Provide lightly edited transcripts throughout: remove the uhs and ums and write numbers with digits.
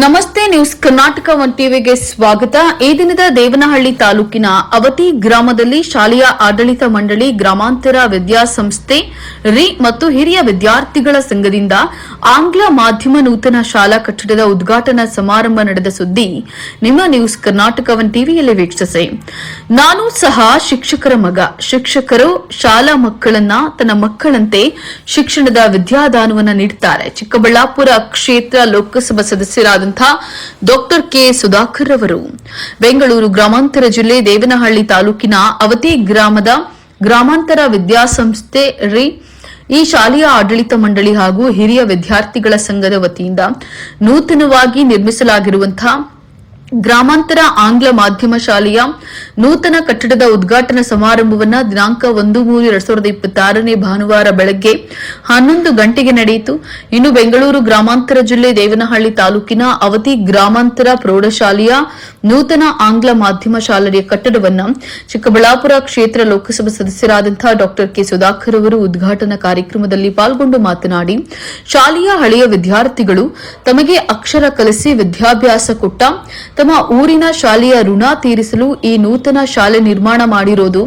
ನಮಸ್ತೆ news Karnataka one ಟಿವಿಗೆ ಸ್ವಾಗತ. ಈ ದಿನದ ದೇವನಹಳ್ಳಿ ತಾಲೂಕಿನ ಅವತಿ ಗ್ರಾಮದಲ್ಲಿ ಶಾಲೆಯ ಆಡಳಿತ ಮಂಡಳಿ, ಗ್ರಾಮಾಂತರ ವಿದ್ಯಾಸಂಸ್ಥೆ ಮತ್ತು ಹಿರಿಯ ವಿದ್ಯಾರ್ಥಿಗಳ ಸಂಘದಿಂದ ಆಂಗ್ಲ ಮಾಧ್ಯಮ ನೂತನ ಶಾಲಾ ಕಟ್ಟಡದ ಉದ್ಘಾಟನಾ ಸಮಾರಂಭ ನಡೆದ ಸುದ್ದಿ ನಿಮ್ಮ ನ್ಯೂಸ್ ಕರ್ನಾಟಕ ಒನ್ ಟಿವಿಯಲ್ಲಿ ವೀಕ್ಷಿಸಿ. ನಾನು ಸಹ ಶಿಕ್ಷಕರ ಮಗ. ಶಿಕ್ಷಕರು ಶಾಲಾ ಮಕ್ಕಳನ್ನ ತನ್ನ ಮಕ್ಕಳಂತೆ ಶಿಕ್ಷಣದ ವಿದ್ಯಾದಾನವನ್ನು ನೀಡುತ್ತಾರೆ. ಚಿಕ್ಕಬಳ್ಳಾಪುರ ಕ್ಷೇತ್ರ ಲೋಕಸಭಾ ಸದಸ್ಯರಾದ ಡಾಕ್ಟರ್ ಕೆ ಸುಧಾಕರ್ ಅವರು ಬೆಂಗಳೂರು ಗ್ರಾಮಾಂತರ ಜಿಲ್ಲೆ ದೇವನಹಳ್ಳಿ ತಾಲೂಕಿನ ಅವತಿ ಗ್ರಾಮದ ಗ್ರಾಮಾಂತರ ವಿದ್ಯಾಸಂಸ್ಥೆ ಈ ಶಾಲೆಯ ಆಡಳಿತ ಮಂಡಳಿ ಹಾಗೂ ಹಿರಿಯ ವಿದ್ಯಾರ್ಥಿಗಳ ಸಂಘದ ವತಿಯಿಂದ ನೂತನವಾಗಿ ನಿರ್ಮಿಸಲಾಗಿರುವಂತಹ ಗ್ರಾಮಾಂತರ ಆಂಗ್ಲ ಮಾಧ್ಯಮ ಶಾಲೆಯ ನೂತನ ಕಟ್ಟಡದ ಉದ್ಘಾಟನಾ ಸಮಾರಂಭವನ್ನು ದಿನಾಂಕ 1/3/2026 ಭಾನುವಾರ ಬೆಳಗ್ಗೆ 11 ಗಂಟೆಗೆ ನಡೆಯಿತು. ಇನ್ನು ಬೆಂಗಳೂರು ಗ್ರಾಮಾಂತರ ಜಿಲ್ಲೆ ದೇವನಹಳ್ಳಿ ತಾಲೂಕಿನ ಅವತಿ ಗ್ರಾಮಾಂತರ ಪ್ರೌಢಶಾಲೆಯ ನೂತನ ಆಂಗ್ಲ ಮಾಧ್ಯಮ ಶಾಲೆಯ ಕಟ್ಟಡವನ್ನು ಚಿಕ್ಕಬಳ್ಳಾಪುರ ಕ್ಷೇತ್ರ ಲೋಕಸಭಾ ಸದಸ್ಯರಾದಂತಹ ಡಾಕ್ಟರ್ ಕೆ ಸುಧಾಕರ್ ಅವರು ಉದ್ಘಾಟನಾ ಕಾರ್ಯಕ್ರಮದಲ್ಲಿ ಪಾಲ್ಗೊಂಡು ಮಾತನಾಡಿ, ಶಾಲೆಯ ಹಳೆಯ ವಿದ್ಯಾರ್ಥಿಗಳು ತಮಗೆ ಅಕ್ಷರ ಕಲಿಸಿ ವಿದ್ಯಾಭ್ಯಾಸ ಕೊಟ್ಟ ತಮ್ಮ ಊರಿನ ಶಾಲೆಯ ಋಣ ತೀರಿಸಲು ಈ ನೂತನ ಶಾಲೆ ನಿರ್ಮಾಣ ಮಾಡಿರೋದು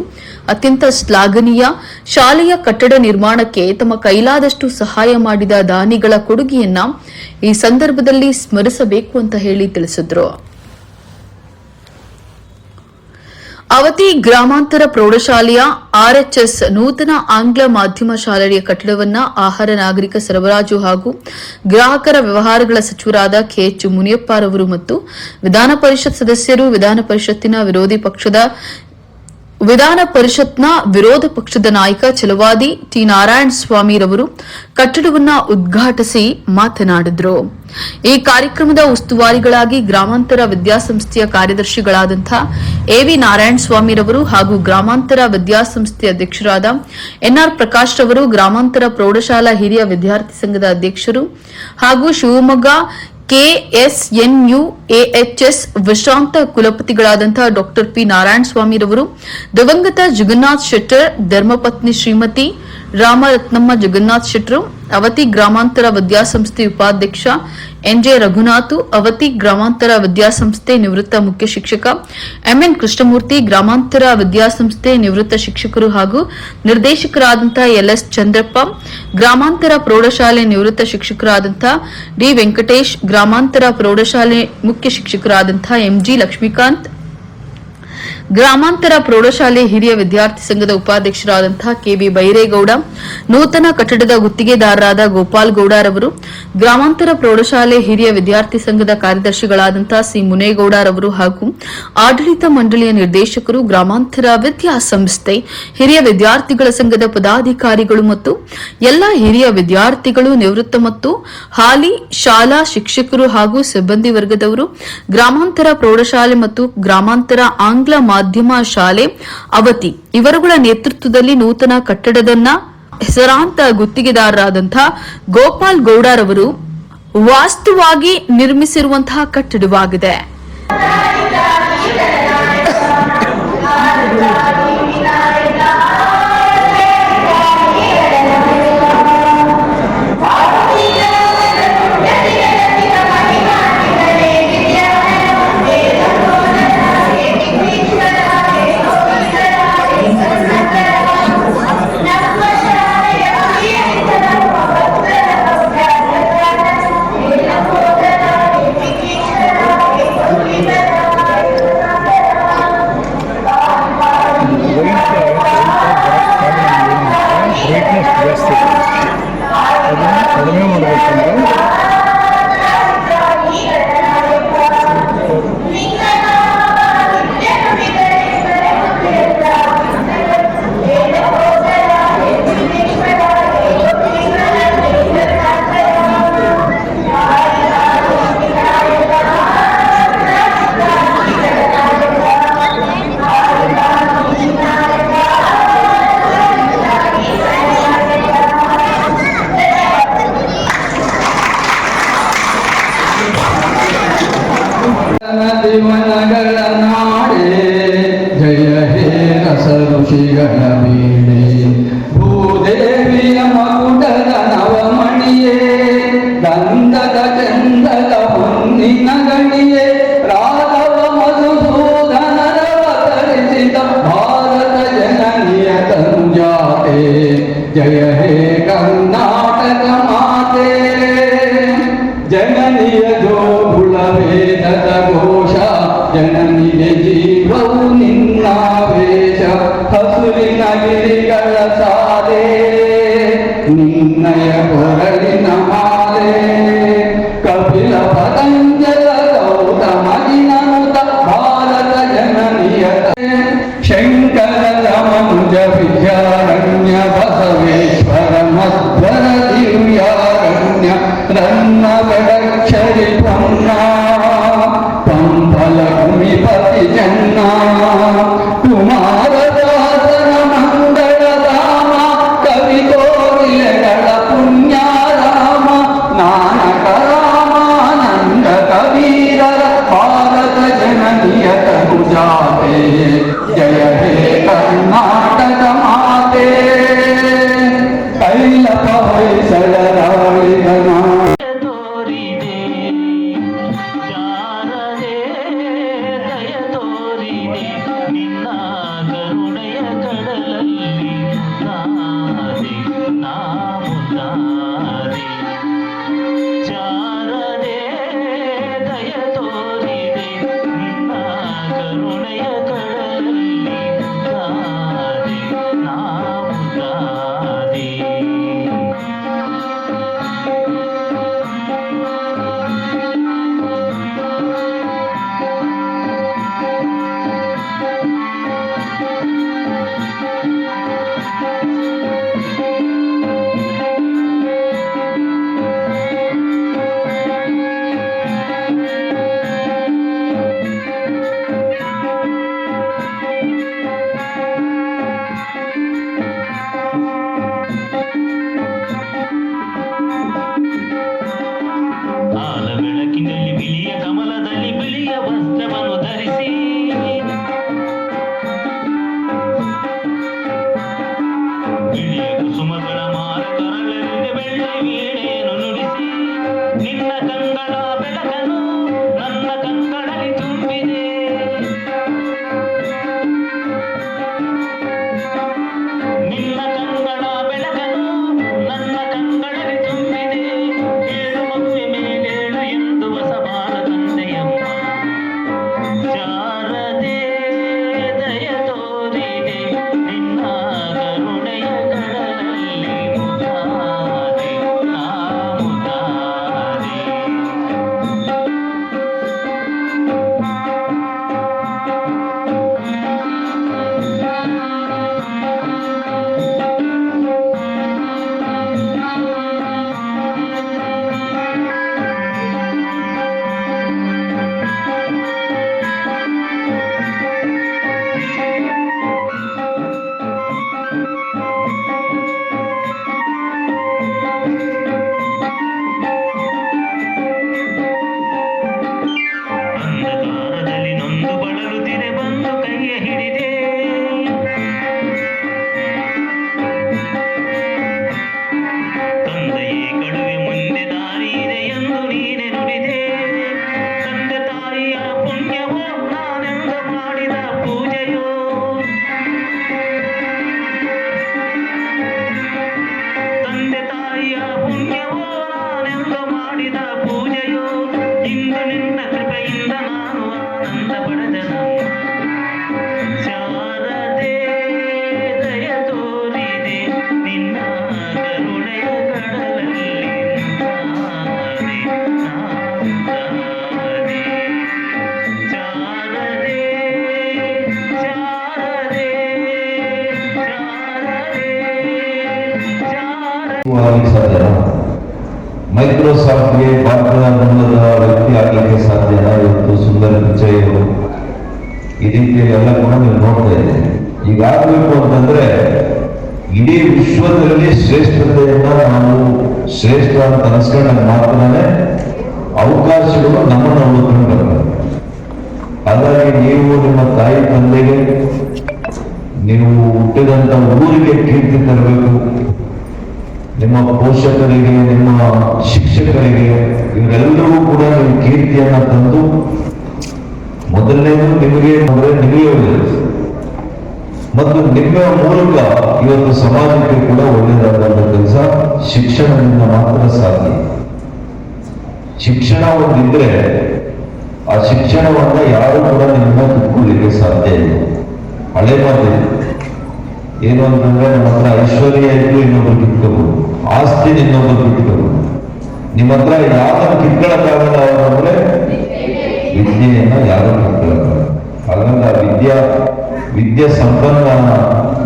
ಅತ್ಯಂತ ಶ್ಲಾಘನೀಯ. ಶಾಲೆಯ ಕಟ್ಟಡ ನಿರ್ಮಾಣಕ್ಕೆ ತಮ್ಮ ಕೈಲಾದಷ್ಟು ಸಹಾಯ ಮಾಡಿದ ದಾನಿಗಳ ಕೊಡುಗೆಯನ್ನ ಈ ಸಂದರ್ಭದಲ್ಲಿ ಸ್ಮರಿಸಬೇಕು ಅಂತ ಹೇಳಿ ತಿಳಿಸಿದ್ರು. ಅವತಿ ಗ್ರಾಮಾಂತರ ಪ್ರೌಢಶಾಲೆಯ ಆರ್ಎಚ್ಎಸ್ ನೂತನ ಆಂಗ್ಲ ಮಾಧ್ಯಮ ಶಾಲೆಯ ಕಟ್ಟಡವನ್ನು ಆಹಾರ ನಾಗರಿಕ ಸರಬರಾಜು ಹಾಗೂ ಗ್ರಾಹಕರ ವ್ಯವಹಾರಗಳ ಸಚಿವರಾದ ಕೆಎಚ್ ಮುನಿಯಪ್ಪರವರು ಮತ್ತು ವಿಧಾನ ಪರಿಷತ್ ಸದಸ್ಯರು, ವಿಧಾನ ಪರಿಷತ್ನ ವಿರೋಧ ಪಕ್ಷದ ನಾಯಕ ಛಲವಾದಿ ಟಿ ನಾರಾಯಣ ಸ್ವಾಮಿರವರು ಕಟ್ಟಡವನ್ನು ಉದ್ಘಾಟಿಸಿ ಮಾತನಾಡಿದರು. ಈ ಕಾರ್ಯಕ್ರಮದ ಉಸ್ತುವಾರಿಗಳಾಗಿ ಗ್ರಾಮಾಂತರ ವಿದ್ಯಾಸಂಸ್ಥೆಯ ಕಾರ್ಯದರ್ಶಿಗಳಾದಂತಹ ಎವಿ ನಾರಾಯಣ ಸ್ವಾಮಿರವರು ಹಾಗೂ ಗ್ರಾಮಾಂತರ ವಿದ್ಯಾಸಂಸ್ಥೆ ಅಧ್ಯಕ್ಷರಾದ ಎನ್ಆರ್ ಪ್ರಕಾಶ್ ರವರು, ಗ್ರಾಮಾಂತರ ಪ್ರೌಢಶಾಲಾ ಹಿರಿಯ ವಿದ್ಯಾರ್ಥಿ ಸಂಘದ ಅಧ್ಯಕ್ಷರು ಹಾಗೂ ಶಿವಮೊಗ್ಗ ಕೆಎಸ್ಎನ್ಯುಎಎಚ್ಎಸ್ ವಿಶ್ರಾಂತ ಕುಲಪತಿಗಳಾದಂತಹ ಡಾಕ್ಟರ್ ಪಿ ನಾರಾಯಣ ಸ್ವಾಮಿರವರು, ದಿವಂಗತ ಜಗನ್ನಾಥ್ ಶೆಟ್ಟರ್ ಧರ್ಮಪತ್ನಿ ಶ್ರೀಮತಿ ರಾಮರತ್ನಮ್ಮ ಜಗನ್ನಾಥ್ ಶೆಟ್ಟರು, ಅವತಿ ಗ್ರಾಮಾಂತರ ವಿದ್ಯಾಸಂಸ್ಥೆ ಉಪಾಧ್ಯಕ್ಷ ಎನ್ಜೆ ರಘುನಾಥ್, ಅವತಿ ಗ್ರಾಮಾಂತರ ವಿದ್ಯಾಸಂಸ್ಥೆ ನಿವೃತ್ತ ಮುಖ್ಯ ಶಿಕ್ಷಕ ಎಂಎನ್ ಕೃಷ್ಣಮೂರ್ತಿ, ಗ್ರಾಮಾಂತರ ವಿದ್ಯಾಸಂಸ್ಥೆ ನಿವೃತ್ತ ಶಿಕ್ಷಕರು ಹಾಗೂ ನಿರ್ದೇಶಕರಾದಂತಹ ಎಲ್ಎಸ್ ಚಂದ್ರಪ್ಪ, ಗ್ರಾಮಾಂತರ ಪ್ರೌಢಶಾಲೆ ನಿವೃತ್ತ ಶಿಕ್ಷಕರಾದಂತಹ ಡಿ ವೆಂಕಟೇಶ್, ಗ್ರಾಮಾಂತರ ಪ್ರೌಢಶಾಲೆ ಮುಖ್ಯ ಶಿಕ್ಷಕರಾದಂತಹ ಎಂಜಿ ಲಕ್ಷ್ಮೀಕಾಂತ್, ಗ್ರಾಮಾಂತರ ಪ್ರೌಢಶಾಲೆ ಹಿರಿಯ ವಿದ್ಯಾರ್ಥಿ ಸಂಘದ ಉಪಾಧ್ಯಕ್ಷರಾದಂತಹ ಕೆಬಿ ಬೈರೇಗೌಡ, ನೂತನ ಕಟ್ಟಡದ ಗುತ್ತಿಗೆದಾರರಾದ ಗೋಪಾಲ್ ಗೌಡರವರು, ಗ್ರಾಮಾಂತರ ಪ್ರೌಢಶಾಲೆ ಹಿರಿಯ ವಿದ್ಯಾರ್ಥಿ ಸಂಘದ ಕಾರ್ಯದರ್ಶಿಗಳಾದಂತಹ ಸಿ ಮುನೇಗೌಡರವರು ಹಾಗೂ ಆಡಳಿತ ಮಂಡಳಿಯ ನಿರ್ದೇಶಕರು, ಗ್ರಾಮಾಂತರ ವಿದ್ಯಾಸಂಸ್ಥೆ ಹಿರಿಯ ವಿದ್ಯಾರ್ಥಿಗಳ ಸಂಘದ ಪದಾಧಿಕಾರಿಗಳು ಮತ್ತು ಎಲ್ಲ ಹಿರಿಯ ವಿದ್ಯಾರ್ಥಿಗಳು, ನಿವೃತ್ತ ಮತ್ತು ಹಾಲಿ ಶಾಲಾ ಶಿಕ್ಷಕರು ಹಾಗೂ ಸಿಬ್ಬಂದಿ ವರ್ಗದವರು, ಗ್ರಾಮಾಂತರ ಪ್ರೌಢಶಾಲೆ ಮತ್ತು ಗ್ರಾಮಾಂತರ ಆಂಗ್ಲ ಮಾಧ್ಯಮ ಶಾಲೆ ಅವತಿ ಇವರುಗಳ ನೇತೃತ್ವದಲ್ಲಿ ನೂತನ ಕಟ್ಟಡದನ್ನ ಹೆಸರಾಂತ ಗುತ್ತಿಗೆದಾರರಾದಂತಹ ಗೋಪಾಲ್ ಗೌಡರವರು ವಾಸ್ತುವಾಗಿ ನಿರ್ಮಿಸಿರುವಂತಹ ಕಟ್ಟಡವಾಗಿದೆ. ಭೂದೇವಿಯ ಮಗುಡದ ನವಮಣಿಯೇ ಗಂಧದ ಚಂದದ ಹೊನ್ನಿನ ಕೃಪೆಯಿಂದ ನಾನು ಆನಂದ ಪಡೆದನು. ಶಾರದೆ ದಯ ತೋರಿದೆ ನಿನ್ನ ಕರುಣೆಯ ಕಡಲಲ್ಲಿ ನಾದೆ ನಾದೆ. ಶಾರದೆ ಶಾರದೆ ಸಾಧ್ಯನಾ? ಮೈಕ್ರೋಸಾಫ್ಟ್ಗೆ ಭಾರತದ ಮೂಲದ ವ್ಯಕ್ತಿ ಆಗಲಿಕ್ಕೆ ಸಾಧ್ಯನಾ? ಇವತ್ತು ಸುಂದರ ಪಿಚೈ ಅವರು ಈ ರೀತಿಯ ಎಲ್ಲ ಕೂಡ ನೀವು ನೋಡ್ತಾ ಇದ್ದೀರಿ. ಈಗಾಗಬೇಕು ಅಂತಂದ್ರೆ ಇಡೀ ವಿಶ್ವದಲ್ಲಿ ಶ್ರೇಷ್ಠತೆಯನ್ನ ನಾವು ಶ್ರೇಷ್ಠ ಅಂತ ಅನಿಸ್ಕೊಂಡಾಗ ಮಾತ್ರನೇ ಅವಕಾಶಗಳು ನಮ್ಮನ್ನು ಹುಡುಕೊಂಡು ಬರ್ತವೆ. ಹಾಗಾಗಿ ನೀವು ನಿಮ್ಮ ತಾಯಿ ತಂದೆಗೆ, ನೀವು ಹುಟ್ಟಿದಂತ ಊರಿಗೆ ಕೀರ್ತಿ ತರಬೇಕು. ನಿಮ್ಮ ಪೋಷಕರಿಗೆ, ನಿಮ್ಮ ಶಿಕ್ಷಕರಿಗೆ, ಇವರೆಲ್ಲರಿಗೂ ಕೂಡ ನೀವು ಕೀರ್ತಿಯನ್ನ ತಂದು ಮೊದಲನೇದು ನಿಮಗೆ ಅಂದರೆ ನಿಮಗೆ ಮತ್ತು ನಿಮ್ಮ ಮೂಲಕ ಇವತ್ತು ಸಮಾಜಕ್ಕೆ ಕೂಡ ಒಳ್ಳೆಯದಾದಂಥ ಕೆಲಸ ಶಿಕ್ಷಣದಿಂದ ಮಾತ್ರ ಸಾಧ್ಯ. ಶಿಕ್ಷಣ ಒಂದಿದ್ರೆ ಆ ಶಿಕ್ಷಣವನ್ನ ಯಾರು ಕೂಡ ನಿಮ್ಮನ್ನ ತಿಳ್ಕೊಳ್ಳಿಕ್ಕೆ ಸಾಧ್ಯ ಇಲ್ಲ. ಹಳೆ ಮಾತಿದೆ ಏನು ಅಂತಂದ್ರೆ, ನಮ್ಮ ಹತ್ರ ಐಶ್ವರ್ಯ ಇದ್ದು ಇನ್ನೊಬ್ರು ಕಿತ್ಕೋಬಹುದು, ಆಸ್ತಿ ಇನ್ನೊಬ್ರು ಕಿತ್ಕೋಬಹುದು. ನಿಮ್ಮ ಹತ್ರ ಯಾರು ಕಿತ್ಕೊಳ್ಳಕ್ಕಾಗಲ್ಲ ಅಂದ್ರೆ ವಿದ್ಯೆಯನ್ನ ಯಾರು ಕಿತ್ಕೊಳ್ಳಕ್ಕಾಗಲ್ಲ. ಹಾಗಾಗಿ ಆ ವಿದ್ಯೆ ಸಂಪನ್ನ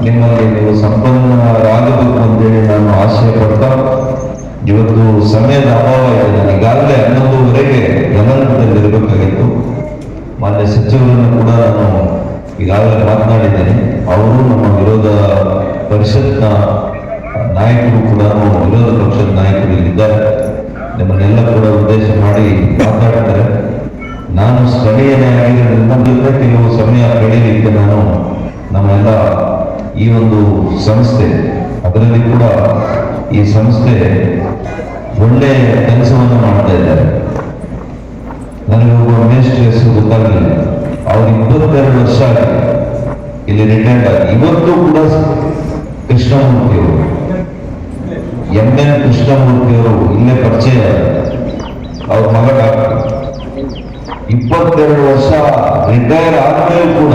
ನಿಮ್ಮಲ್ಲಿ ನೀವು ಸಂಪನ್ನರಾಗಬೇಕು ಅಂತೇಳಿ ನಾನು ಆಶಯ ಪಡ್ತಾ, ಇವತ್ತು ಸಮಯದ ಅಭಾವ ಇದೆ. ನಾನು ಈಗಾಗಲೇ 11:30 ಗಮನದಲ್ಲಿರಬೇಕಾಗಿತ್ತು. ಮಾನ್ಯ ಸಚಿವರನ್ನು ಕೂಡ ನಾನು ಈಗಾಗಲೇ ಮಾತನಾಡಿದ್ದೇನೆ. ಅವರು ನಮ್ಮ ವಿರೋಧ ಪರಿಷತ್ನ ನಾಯಕರು ಕೂಡ, ವಿರೋಧ ಪಕ್ಷದ ನಾಯಕರು ಇದ್ದಾರೆ. ನಿಮ್ಮನ್ನೆಲ್ಲ ಕೂಡ ಉದ್ದೇಶ ಮಾಡಿ ಮಾತಾಡ್ತಾರೆ. ನಾನು ಸ್ಥಳೀಯನೇ ಆಗಿರೋದ್ರಿಂದ ಕೆಲವು ಸಮಯ ಕಳೆಯಲಿಕ್ಕೆ ನಾನು ನಮ್ಮೆಲ್ಲ ಈ ಒಂದು ಸಂಸ್ಥೆ, ಅದರಲ್ಲಿ ಕೂಡ ಈ ಸಂಸ್ಥೆ ಒಳ್ಳೆ ಕೆಲಸವನ್ನು ಮಾಡ್ತಾ ಇದ್ದಾರೆ. ನನಗೆ ಒಬ್ಬ ಮೇಷ್ಟ್ರ ಹೆಸರು ಗೊತ್ತಾಗಲಿಲ್ಲ. ಅವ್ರು 22 ವರ್ಷ ಆಗಿದೆ ಇಲ್ಲಿ ರಿಟೈರ್ಡ್ ಆಗಿ. ಇವತ್ತು ಕೂಡ ಕೃಷ್ಣಮೂರ್ತಿಯವರು, MN ಕೃಷ್ಣಮೂರ್ತಿಯವರು ಇಲ್ಲೇ ಪರಿಚಯ. ಅವ್ರ ಮಗ ಡಾಕ್ಟರ್ 22 ವರ್ಷ ರಿಟೈರ್ ಆದ್ಮೇಲೆ ಕೂಡ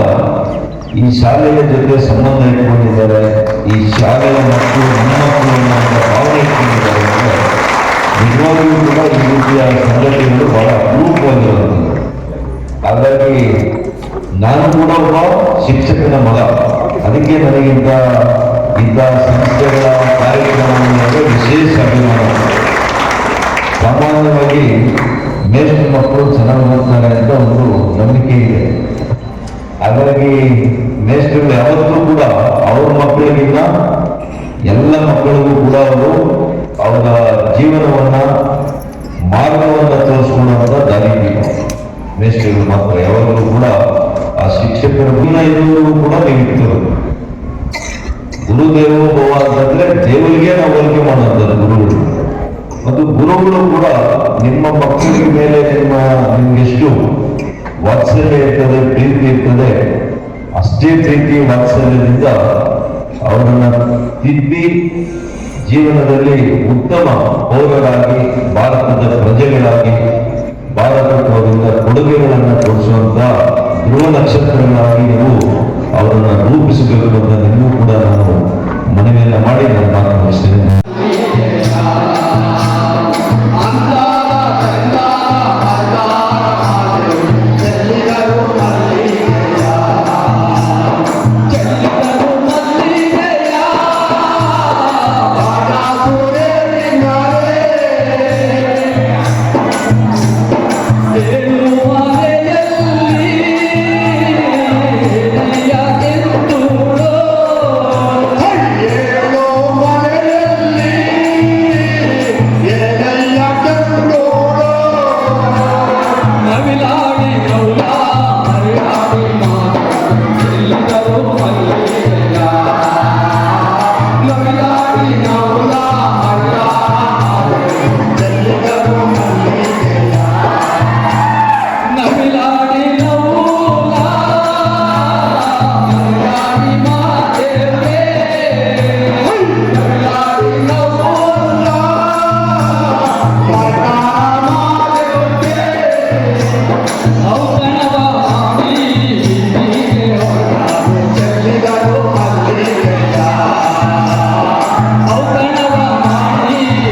ಈ ಶಾಲೆಯ ಜೊತೆ ಸಂಬಂಧ ಇಟ್ಕೊಂಡಿದ್ದಾರೆ. ಈ ಶಾಲೆಯ ಮಕ್ಕಳು ನಮ್ಮ ಮಕ್ಕಳು ಅನ್ನೋ ಭಾವನೆ ಇಟ್ಕೊಂಡಿದ್ದಾರೆ. ನಿಜವಾಗಿಯೂ ಕೂಡ ಈ ರೀತಿಯ ಸಂಗತಿಗಳು ಬಹಳ ಅಪರೂಪವಾಗಿರುವಂಥದ್ದು. ಹಾಗಾಗಿ ನಾನು ಕೂಡ ಒಬ್ಬ ಶಿಕ್ಷಕನ ಮಗ. ಅದಕ್ಕೆ ನನಗಿಂತ ಇಂಥ ಸಂಸ್ಥೆಗಳ ಕಾರ್ಯಕ್ರಮಗಳ ವಿಶೇಷ ಅಭಿಮಾನ. ಸಾಮಾನ್ಯವಾಗಿ ಮೇಷ್ಟ್ರ ಮಕ್ಕಳು ಚೆನ್ನಾಗಿ ಓದ್ತಾರೆ ಅಂತ ಒಂದು ನಂಬಿಕೆ ಇದೆ. ಹಾಗಾಗಿ ಮೇಷ್ಟ್ರು ಯಾವತ್ತೂ ಕೂಡ ಅವ್ರ ಮಕ್ಕಳಿಗಿಂತ ಎಲ್ಲ ಮಕ್ಕಳಿಗೂ ಕೂಡ ಅವರು ಅವರ ಜೀವನವನ್ನ, ಮಾರ್ಗವನ್ನ ತೋರಿಸ್ಕೊಳ್ಳುವಂತ ದಾರಿ ಮೇಷ್ಟ್ರು ಮಾತ್ರ. ಯಾವಾಗಲೂ ಕೂಡ ಆ ಶಿಕ್ಷಕರ ಗುಣ ಇರುವುದು ಕೂಡ ನೀವು ಇಟ್ಟಿರೋದು. ಗುರುದೇವೋಭವ ಅಂತಂದ್ರೆ ದೇವರಿಗೆ ನಾವು ಹೋಲಿಕೆ ಮಾಡುವಂಥದ್ದು ಗುರುಗಳು. ಮತ್ತು ಗುರುಗಳು ಕೂಡ ನಿಮ್ಮ ಮಕ್ಕಳಿಗೆ ಮೇಲೆ ನಿಮ್ಗೆಷ್ಟು ವಾತ್ಸಲ್ಯ ಇರ್ತದೆ, ಪ್ರೀತಿ ಇರ್ತದೆ, ಅಷ್ಟೇ ಪ್ರೀತಿ ವಾತ್ಸಲ್ಯದಿಂದ ಅವರನ್ನ ತಿದ್ದಿ ಜೀವನದಲ್ಲಿ ಉತ್ತಮ ಪೌರರಾಗಿ, ಭಾರತದ ಪ್ರಜೆಗಳಾಗಿ, ಭಾರತಕ್ಕೆ ಅವರಿಂದ ಕೊಡುಗೆಗಳನ್ನು ಕೊಡಿಸುವಂತ ಧ್ರುವ ನಕ್ಷತ್ರಗಳಾಗಿ ನೀವು ಅವರನ್ನು ರೂಪಿಸಬೇಕು ಅಂತ ನಿಮಗೂ ಕೂಡ ನಾನು ಮನವಿಯನ್ನ ಮಾಡಿ ನಾನು ಮಾತನಾಡಿಸ್ತೇನೆ.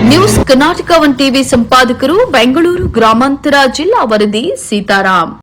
ನ್ಯೂಸ್ ಕರ್ನಾಟಕ ಒನ್ ಟಿವಿ ಸಂಪಾದಕರು ಬೆಂಗಳೂರು ಗ್ರಾಮಾಂತರ ಜಿಲ್ಲಾ ವರದಿ ಸೀತಾರಾಮ್.